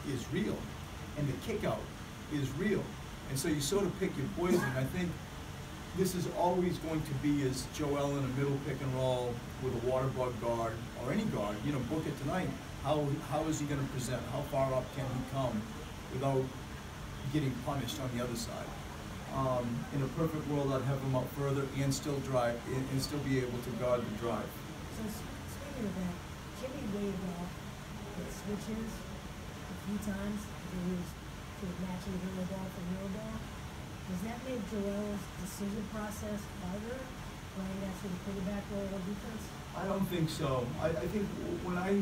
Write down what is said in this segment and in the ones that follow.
is real, and the kick out is real. And so you sort of pick your poison. I think this is always going to be as Joel in a middle pick and roll with a water bug guard, or any guard, you know, book it tonight. How is he going to present? How far up can he come without getting punished on the other side? In a perfect world, I'd have him up further and still drive, and still be able to guard the drive. So speaking of that, Jimmy waved off the switches a few times to matching hero ball for hero ball. Does that make Joel's decision process harder playing that sort of quarterback role on defense? I don't think so. I think when I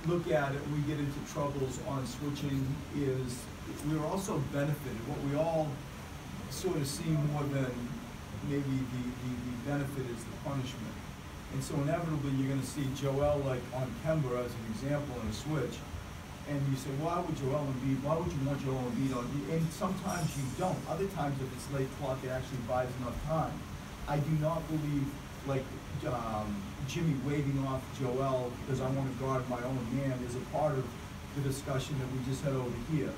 look at it, we get into troubles on switching is we're also benefited. What we all sort of see more than maybe the benefit is the punishment. And so inevitably you're going to see Joel like on Kemba as an example in a switch. And you say, why would you want Joel Embiid on? And sometimes you don't. Other times if it's late clock, it actually buys enough time. I do not believe like Jimmy waving off Joel because I want to guard my own man is a part of the discussion that we just had over here.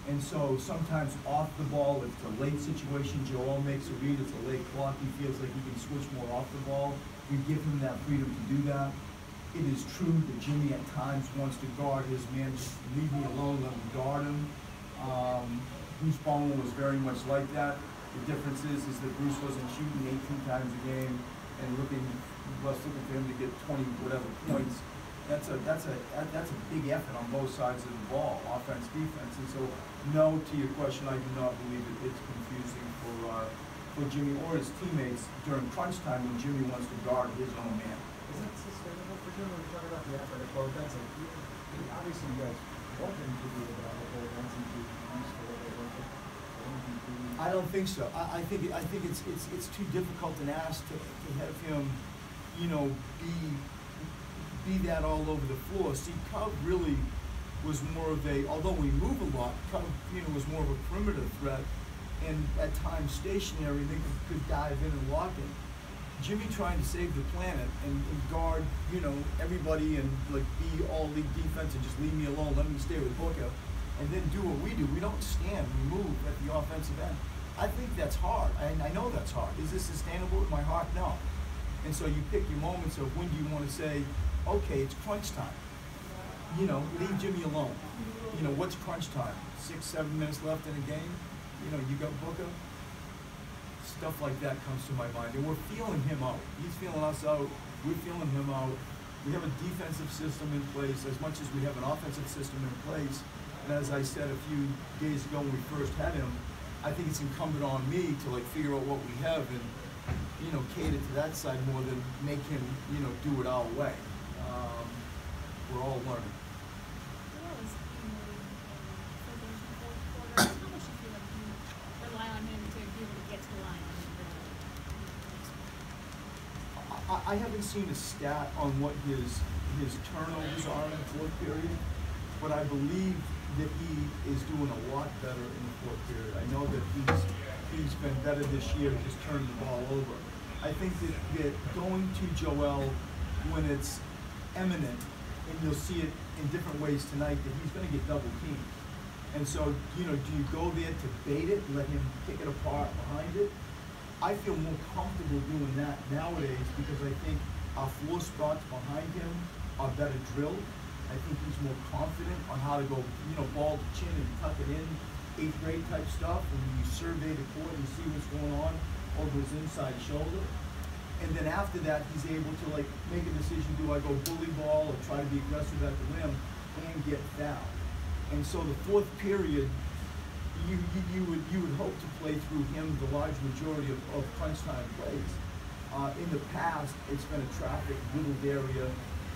And so sometimes off the ball, if it's a late situation, Joel makes a read, it's a late clock, he feels like he can switch more off the ball. We give him that freedom to do that. It is true that Jimmy at times wants to guard his man, just leave me alone, let me guard him. Bruce Bowen was very much like that. The difference is that Bruce wasn't shooting 18 times a game and looking for him to get 20 whatever points. That's a big effort on both sides of the ball, offense, defense. And so, no, to your question, I do not believe it's confusing for Jimmy or his teammates during crunch time when Jimmy wants to guard his own man. Is that sustainable for Jimmy? We're talking about the athletic both ends. Like, obviously, you guys want him to do it on both ends and be useful at it. I don't think so. I think it's too difficult an ask to have him, you know, be that all over the floor. See, Cub really was more of a, although we move a lot, Cub, you know, was more of a perimeter threat, and at times stationary, they could dive in and lock in. Jimmy trying to save the planet and guard, you know, everybody and like be all league defense and just leave me alone, let me stay with Booker, and then do what we do. We don't stand, we move at the offensive end. I think that's hard, and I know that's hard. Is this sustainable in my heart? No. And so you pick your moments of when do you want to say, okay, it's crunch time. You know, leave Jimmy alone. You know, what's crunch time? 6-7 minutes left in a game? You know, you got Booker? Stuff like that comes to my mind. And we're feeling him out. He's feeling us out. We're feeling him out. We have a defensive system in place as much as we have an offensive system in place. And as I said a few days ago when we first had him, I think it's incumbent on me to like figure out what we have and, you know, cater to that side more than make him, you know, do it our way. We're all learning. How much do you feel like you rely on him to be able to get to the line? I haven't seen a stat on what his turnovers are in the fourth period, but I believe that he is doing a lot better in the fourth period. I know that he's been better this year, just turning the ball over. I think that going to Joel when it's imminent, and you'll see it in different ways tonight, that he's going to get double teamed. And so, you know, do you go there to bait it, let him pick it apart behind it? I feel more comfortable doing that nowadays because I think our floor spots behind him are better drilled. I think he's more confident on how to go, you know, ball to chin and tuck it in, 8th grade type stuff, and you survey the court and see what's going on over his inside shoulder. And then after that, he's able to like make a decision, do I go bully ball or try to be aggressive at the rim and get fouled. And so the fourth period, you would hope to play through him the large majority of crunch time plays. In the past, it's been a traffic riddled area,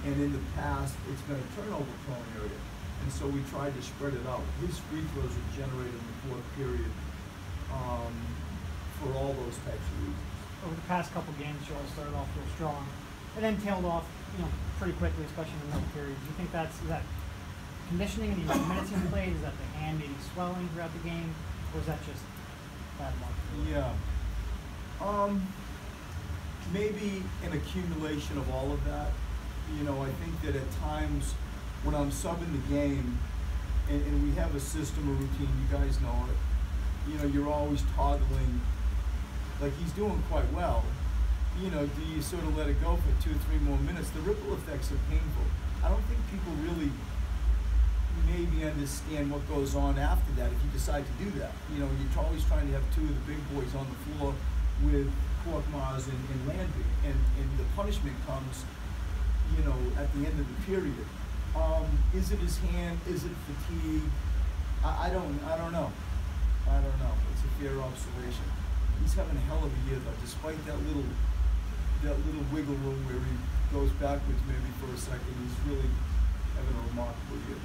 and in the past, it's been a turnover prone area. And so we tried to spread it out. His free throws are generated in the fourth period for all those types of reasons. Over the past couple games, Joel started off real strong, and then tailed off, you know, pretty quickly, especially in the middle period. Do you think is that conditioning and the amount of minutes he played? Is that the hand maybe swelling throughout the game, or is that just bad luck? Yeah. Maybe an accumulation of all of that. You know, I think that at times when I'm subbing the game and we have a system, a routine, you guys know it. You know, you're always toggling, like he's doing quite well. You know, do you sort of let it go for 2 or 3 more minutes? The ripple effects are painful. I don't think people really maybe understand what goes on after that if you decide to do that. You know, you're always trying to have 2 of the big boys on the floor with Korkmaz and Landry, and the punishment comes, you know, at the end of the period. Is it his hand? Is it fatigue? I don't know. I don't know. It's a fair observation. He's having a hell of a year though, despite that little wiggle room where he goes backwards maybe for a second. He's really having a remarkable year.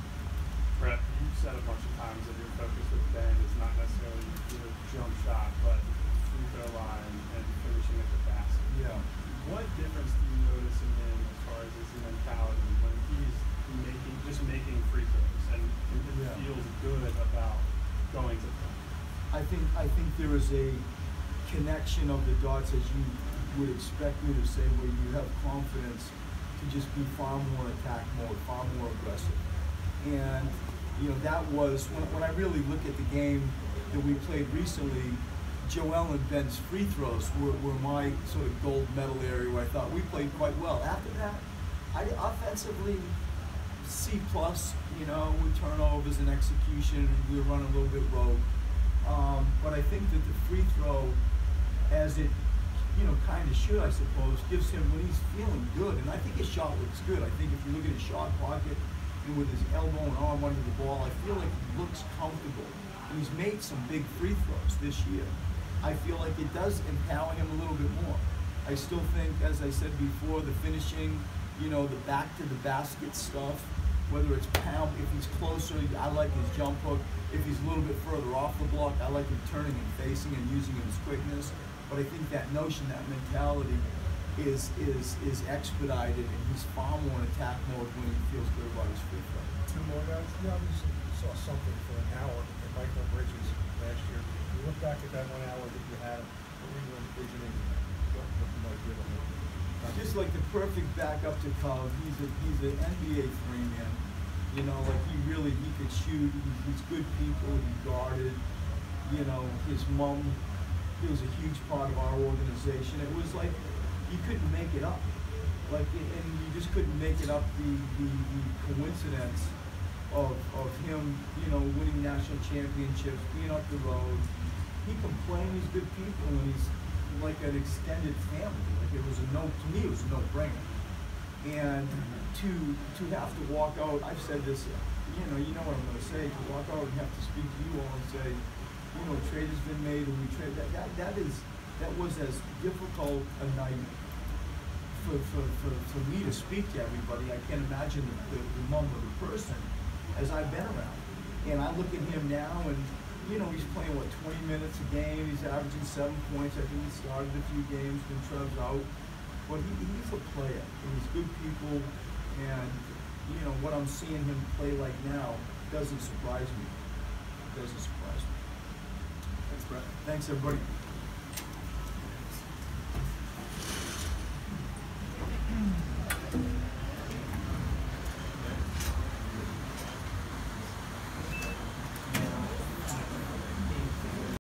Brett, you've said a bunch of times that your focus with Ben is not necessarily your jump shot, but free throw line and finishing at the basket. Yeah. What difference do you notice in him as far as his mentality when he's making free throws and feels good about going to play? I think there is a connection of the dots, as you would expect me to say, where you have confidence to just be far more attack mode, far more aggressive. And you know, that was when I really look at the game that we played recently, Joel and Ben's free throws were my sort of gold medal area where I thought we played quite well. After that, offensively, C+, you know, with turnovers and execution, and we were running a little bit rogue. But I think that the free throw, as it, you know, kind of should, I suppose, gives him, when he's feeling good, and I think his shot looks good. I think if you look at his shot pocket, and with his elbow and arm under the ball, I feel like he looks comfortable. And he's made some big free throws this year. I feel like it does empower him a little bit more. I still think, as I said before, the finishing, you know, the back to the basket stuff, whether it's pound, if he's closer, I like his jump hook. If he's a little bit further off the block, I like him turning and facing and using his quickness. But I think that notion, that mentality is expedited, and he's far more in attack mode when he feels good about his free throw. 2 more guys. You obviously saw something for an hour in Michael Bridges last year. You look back at that 1 hour that you had, what were you envisioning? What you might be able to do? Just like the perfect backup to Cove. He's an NBA 3-man. You know, like he could shoot. He's good people. He guarded. You know, his mom, he was a huge part of our organization. It was like you couldn't make it up. Like, and you just couldn't make it up the coincidence of him, you know, winning national championships, being up the road. He can play, and he's good people, and he's like an extended family. Like to me it was a no-brainer. And to have to walk out, I've said this, you know what I'm going to say, to walk out and have to speak to you all and say, you know, trade has been made, and we trade, that was as difficult a night for me to speak to everybody. I can't imagine the mum of the person as I've been around. And I look at him now, and you know, he's playing 20 minutes a game. He's averaging 7 points. I think he started a few games when Trev's out. But he's a player, and he's good people. And you know what I'm seeing him play like now doesn't surprise me. It doesn't surprise me. Thanks, Brett. Thanks, everybody.